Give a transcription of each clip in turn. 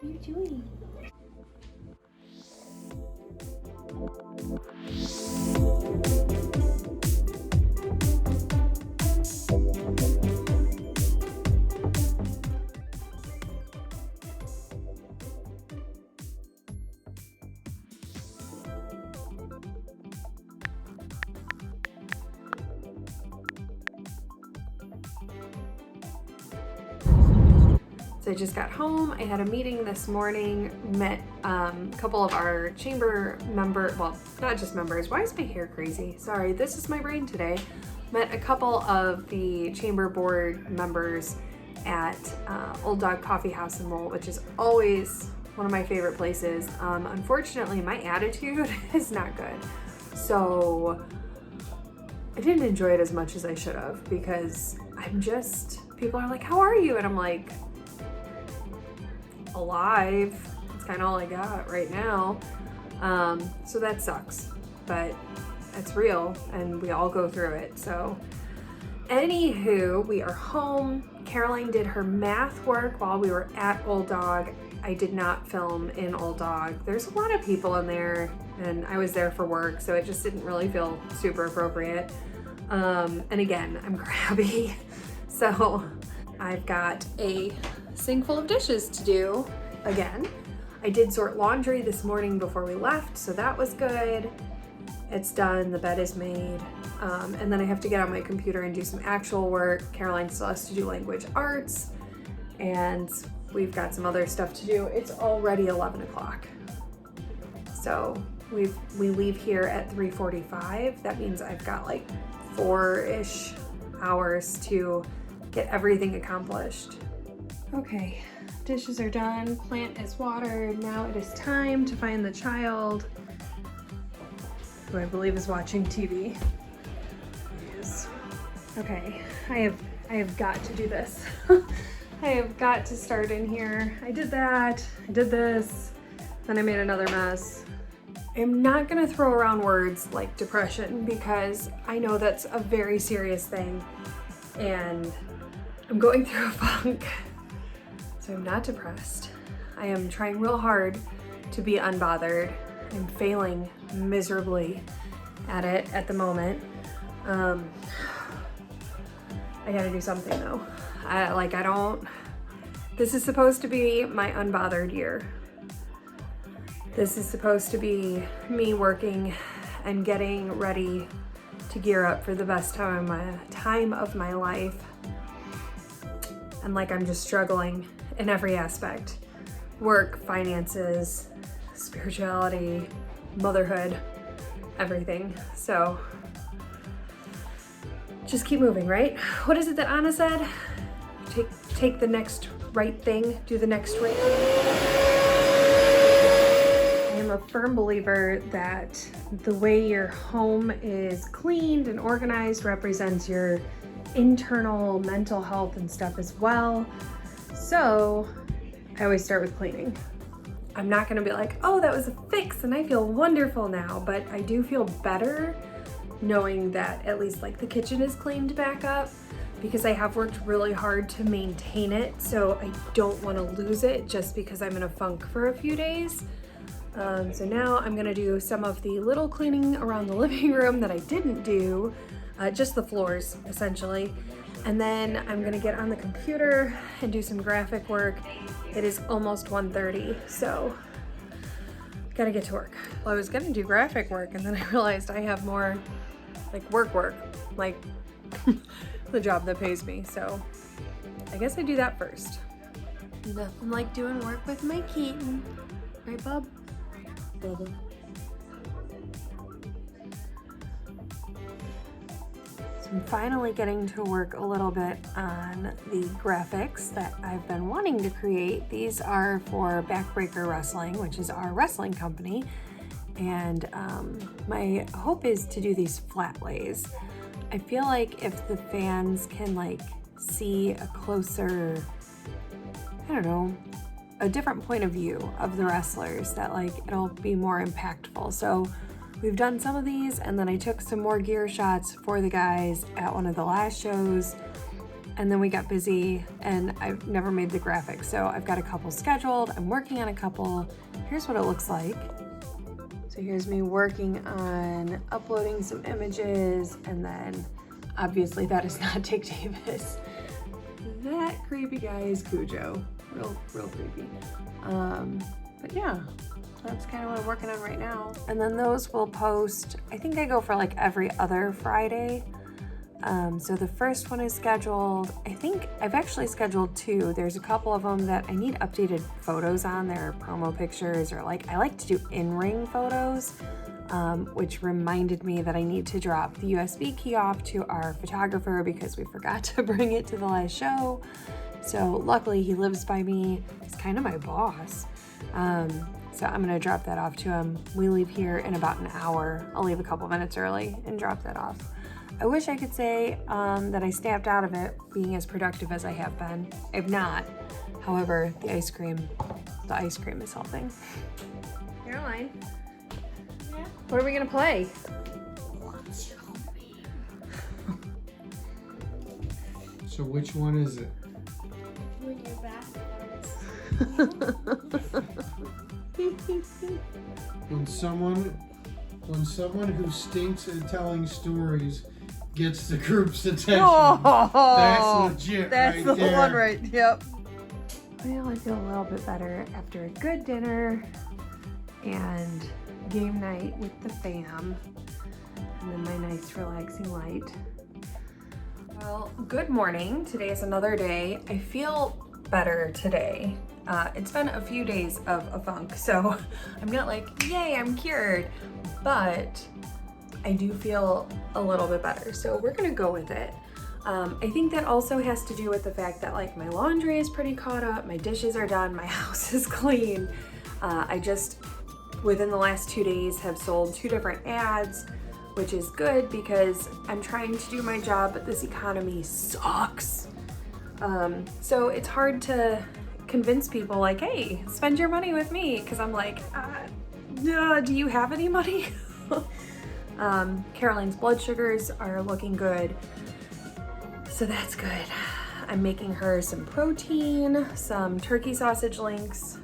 What are you doing? So I just got home. I had a meeting this morning, met a couple of our chamber well, not just members. Why is my hair crazy? Sorry, this is my brain today. Met a couple of the chamber board members at Old Dog Coffee House and Mole, which is always one of my favorite places. Unfortunately, my attitude is not good. So I didn't enjoy it as much as I should have because people are like, how are you? And I'm like, alive. It's kind of all I got right now. So that sucks, but it's real and we all go through it. So anywho, we are home. Caroline did her math work while we were at Old Dog. I did not film in Old Dog. There's a lot of people in there and I was there for work, so it just didn't really feel super appropriate. And again, I'm crabby. So I've got a sink full of dishes to do again. I did sort laundry this morning before we left, so that was good. It's done, the bed is made. And then I have to get on my computer and do some actual work. Caroline still has to do language arts, and we've got some other stuff to do. It's already 11 o'clock. So we leave here at 3:45. That means I've got like 4-ish hours to get everything accomplished. Okay, dishes are done, plant is watered. Now it is time to find the child, who I believe is watching TV. Yes. Okay, I have got to do this. I have got to start in here. I did that, I did this, then I made another mess. I'm not gonna throw around words like depression because I know that's a very serious thing and I'm going through a funk. So I'm not depressed. I am trying real hard to be unbothered. I'm failing miserably at it at the moment. I gotta do something though. This is supposed to be my unbothered year. This is supposed to be me working and getting ready to gear up for the best time of my life. And like I'm just struggling in every aspect. Work, finances, spirituality, motherhood, everything. So just keep moving, right? What is it that Anna said? Take the next right thing, do the next right thing. I am a firm believer that the way your home is cleaned and organized represents your internal mental health and stuff as well. So I always start with cleaning. I'm not gonna be like, oh, that was a fix and I feel wonderful now, but I do feel better knowing that at least like the kitchen is cleaned back up because I have worked really hard to maintain it. So I don't wanna lose it just because I'm in a funk for a few days. So now I'm gonna do some of the little cleaning around the living room that I didn't do, just the floors essentially. And then I'm gonna get on the computer and do some graphic work. It is almost 1:30, so gotta get to work. Well, I was gonna do graphic work and then I realized I have more like work, like the job that pays me. So I guess I do that first. Nothing like doing work with my Keaton. Right, bub? Bubba. So I'm finally getting to work a little bit on the graphics that I've been wanting to create. These are for Backbreaker Wrestling, which is our wrestling company. And my hope is to do these flat lays. I feel like if the fans can like see a closer, I don't know, a different point of view of the wrestlers, that like it'll be more impactful. So we've done some of these and then I took some more gear shots for the guys at one of the last shows and then we got busy and I've never made the graphics. So I've got a couple scheduled. I'm working on a couple. Here's what it looks like. So here's me working on uploading some images, and then obviously that is not Dick Davis. That creepy guy is Cujo. Real creepy. But yeah, that's kind of what I'm working on right now. And then those will post, I think I go for like every other Friday. So the first one is scheduled. I think I've actually scheduled 2. There's a couple of them that I need updated photos on. They're promo pictures, or like, I like to do in-ring photos, which reminded me that I need to drop the USB key off to our photographer because we forgot to bring it to the last show. So luckily he lives by me. He's kind of my boss. So I'm gonna drop that off to him. We leave here in about an hour. I'll leave a couple minutes early and drop that off. I wish I could say that I snapped out of it being as productive as I have been. I've not. However, the ice cream is helping. Caroline, yeah? What are we gonna play? So which one is it? When you're back. When someone who stinks at telling stories gets the group's attention. Oh, that's legit. That's right the there. one, right? Yep. Well, I feel a little bit better after a good dinner and game night with the fam, and then my nice relaxing light. Well, good morning. Today is another day. I feel better today. It's been a few days of a funk, so I'm not like, yay, I'm cured, but I do feel a little bit better, so we're gonna go with it. I think that also has to do with the fact that like my laundry is pretty caught up, my dishes are done, my house is clean. I just, within the last 2 days, have sold 2 different ads, which is good because I'm trying to do my job, but this economy sucks. So it's hard to convince people like, hey, spend your money with me, because I'm like, do you have any money? Caroline's blood sugars are looking good, so that's good. I'm making her some protein, some turkey sausage links.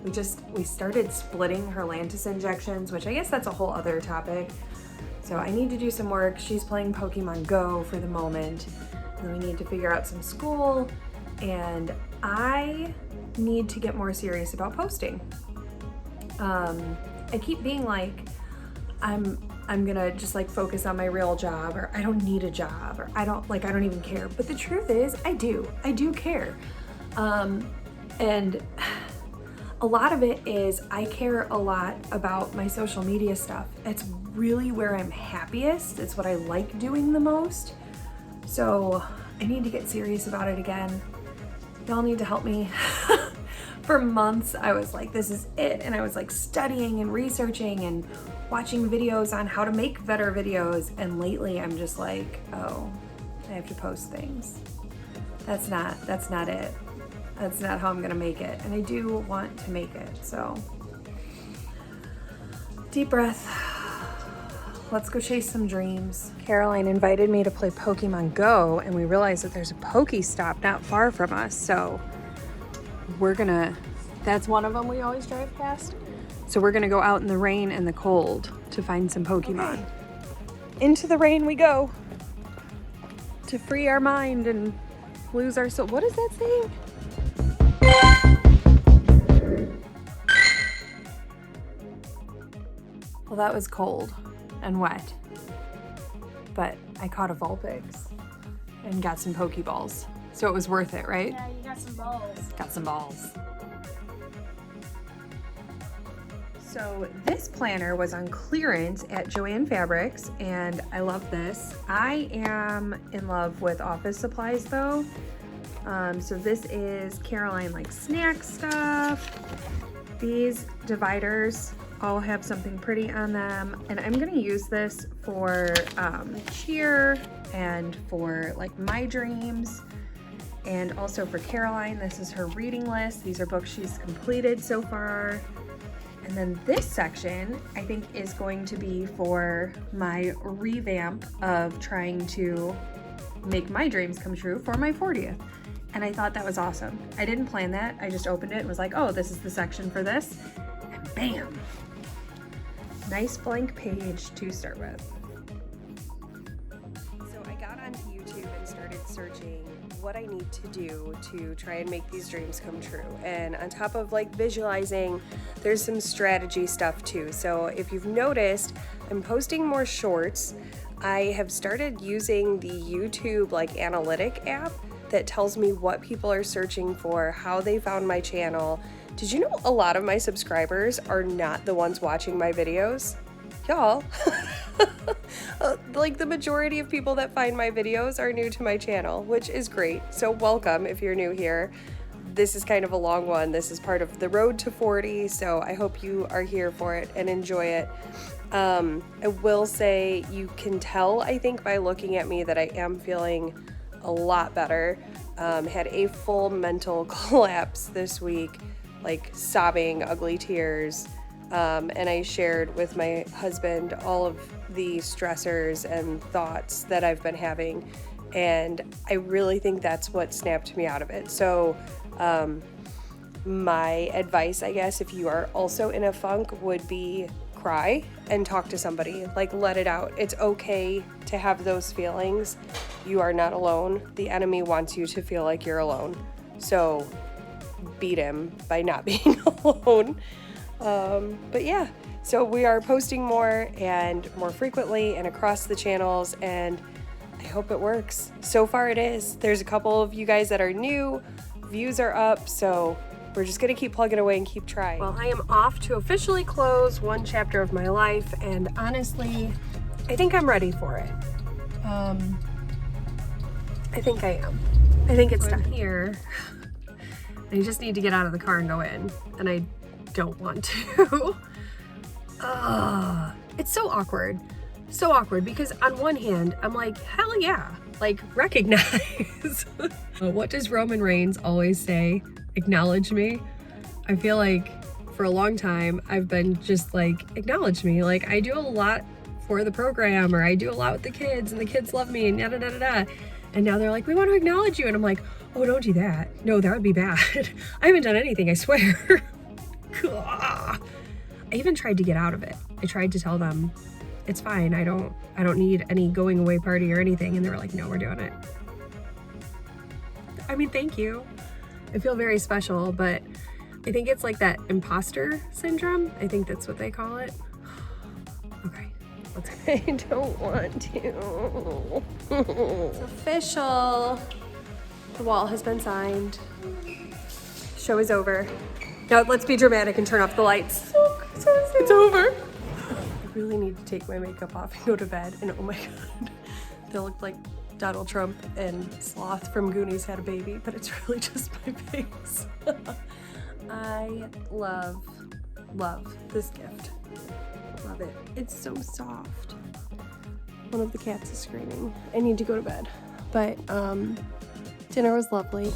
We started splitting her Lantus injections, which I guess that's a whole other topic. So I need to do some work. She's playing Pokemon Go for the moment, and then we need to figure out some school, and I need to get more serious about posting. I keep being like, I'm gonna just like focus on my real job, or I don't need a job, or I don't even care. But the truth is, I do care. And a lot of it is I care a lot about my social media stuff. It's really where I'm happiest. It's what I like doing the most. So I need to get serious about it again. Y'all need to help me. For months, I was like, this is it. And I was like studying and researching and watching videos on how to make better videos. And lately I'm just like, oh, I have to post things. That's not it. That's not how I'm gonna make it. And I do want to make it, so. Deep breath. Let's go chase some dreams. Caroline invited me to play Pokemon Go, and we realized that there's a Pokestop not far from us, so that's one of them we always drive past. So we're gonna go out in the rain and the cold to find some Pokemon. Okay. Into the rain we go to free our mind and lose our soul. What is that saying? Well, that was cold and wet, but I caught a Vulpix and got some Pokeballs, so it was worth it, right? Yeah, you got some balls. Got some balls. So this planner was on clearance at Joann Fabrics, and I love this. I am in love with office supplies though. So this is Caroline like snack stuff. These dividers all have something pretty on them, and I'm gonna use this for cheer and for like my dreams, and also for Caroline. This is her reading list. These are books she's completed so far. And then this section I think is going to be for my revamp of trying to make my dreams come true for my 40th. And I thought that was awesome. I didn't plan that. I just opened it and was like, oh, this is the section for this. And bam! Nice blank page to start with. So I got onto YouTube and started searching what I need to do to try and make these dreams come true. And on top of like visualizing, there's some strategy stuff too. So if you've noticed, I'm posting more shorts. I have started using the YouTube like analytic app that tells me what people are searching for, how they found my channel. Did you know a lot of my subscribers are not the ones watching my videos? Y'all, like the majority of people that find my videos are new to my channel, which is great. So welcome if you're new here. This is kind of a long one. This is part of the road to 40, so I hope you are here for it and enjoy it. I will say you can tell, I think, by looking at me that I am feeling a lot better. Had a full mental collapse this week, like sobbing, ugly tears. And I shared with my husband all of the stressors and thoughts that I've been having. And I really think that's what snapped me out of it. So my advice, I guess, if you are also in a funk, would be cry and talk to somebody. Like, let it out. It's okay to have those feelings. You are not alone. The enemy wants you to feel like you're alone. So beat him by not being alone. But yeah, so we are posting more and more frequently and across the channels, and I hope it works. So far it is. There's a couple of you guys that are new. Views are up, so we're just gonna keep plugging away and keep trying. Well, I am off to officially close one chapter of my life, and honestly, I think I'm ready for it. I think I am. I think it's done. Here, I just need to get out of the car and go in, and I don't want to. It's so awkward. So awkward, because on one hand, I'm like, hell yeah, like, recognize. What does Roman Reigns always say? Acknowledge me. I feel like for a long time, I've been just like, acknowledge me. Like, I do a lot for the program, or I do a lot with the kids, and the kids love me, and yada, yada, yada. And now they're like, we want to acknowledge you. And I'm like, oh, don't do that. No, that would be bad. I haven't done anything, I swear. I even tried to get out of it. I tried to tell them, it's fine. I don't need any going away party or anything. And they were like, no, we're doing it. I mean, thank you. I feel very special, but I think it's like that imposter syndrome. I think that's what they call it. Okay, let's go. I don't want to. It's official. The wall has been signed. Show is over. Now let's be dramatic and turn off the lights. It's over. I really need to take my makeup off and go to bed. And oh my God, they look like Donald Trump and Sloth from Goonies had a baby, but it's really just my face. I love this gift. Love it. It's so soft. One of the cats is screaming. I need to go to bed. But dinner was lovely.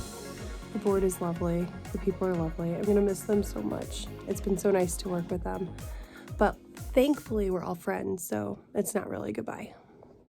The board is lovely. The people are lovely. I'm gonna miss them so much. It's been so nice to work with them. But thankfully we're all friends, so it's not really goodbye.